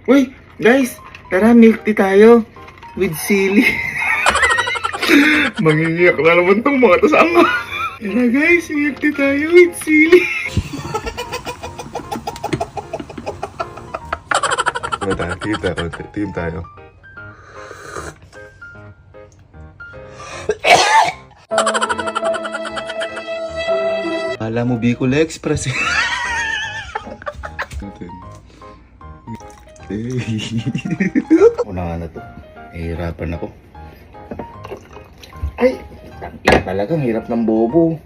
Uy, guys, tara milk tea tayo. With sili. Mangingiyak na naman tong mga kasama. Tara guys, milk tea tayo with sili. Kita, team tayo. Kala mo Bicol Express eh. Una nga na to. Hihirapan ako. Ay! Tangina talagang hirap ng bobo.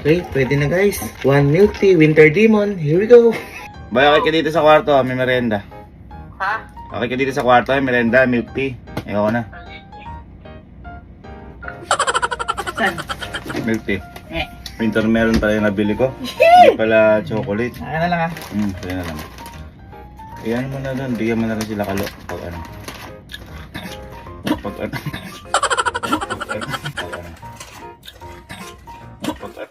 Okay, pwede na guys. 1 milk tea, Winter Demon. Here we go. Bay, okay ka dito sa kwarto, may merenda. Ha? Okay ka dito sa kwarto, may merenda, milk tea. Ikaw na. Saan? Milk tea. Eh. Winter melon pala yung nabili ko. Hindi pala chocolate. Ano na lang ah. Kaya na lang. Iyan mo na doon, bigyan mo na rin sila kalo. Pag ano. Pag ano. Pag ano.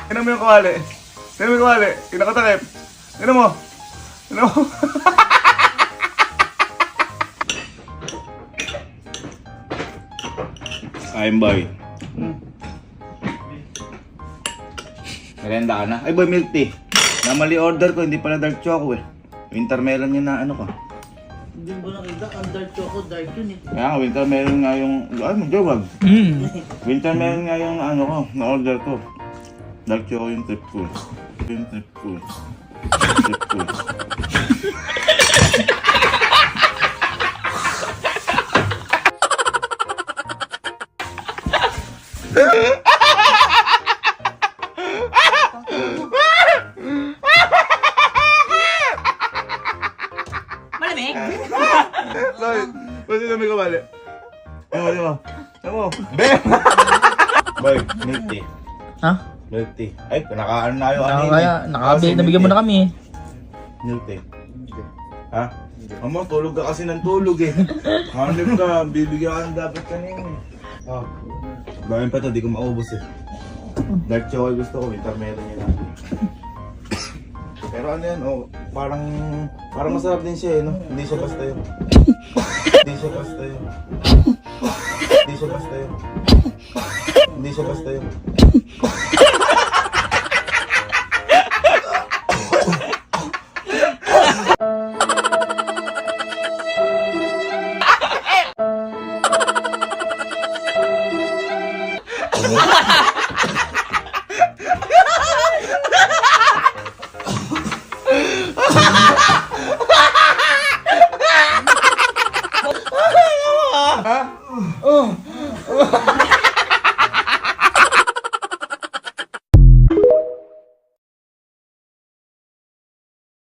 Tignan mo yung kawali. Tignan mo yung kawali. Kinakatakip. Tignan mo. Tignan mo. Kain boy. Merenda ka na. Ay boy, milk tea. Namali order ko, hindi pala dark choco eh. Winter melon yun na ano ko. Hindi mo nakita, ang dark choco, dark yun eh. Kaya nga, winter melon nga yung... Ay, mag-jawag. Winter melon nga yung ano ko, na-order ko. Dark choco yung trip ko. Yung trip ko. Trip ko. Malamig? Bakit? Bakit na may kabali? Ano mo? Ano mo? Bem! Boy, milk tea. Ha? Milk tea. Ay, nakaano na yung Nabigyan mo na kami. Milk tea. Ha? Amo, tulog ka kasi ng tulog eh. Hanip ka, bibigyan ka dapat kanina eh. Oh. Gawin pa to, di ko maubos eh. Dark chocolate gusto ko, winter melon yun lang. Pero ano yan, oh, parang masarap din siya eh, no? Hindi siya basta yun. Hindi siya basta yun. Hindi siya basta yun. Hindi siya basta yun.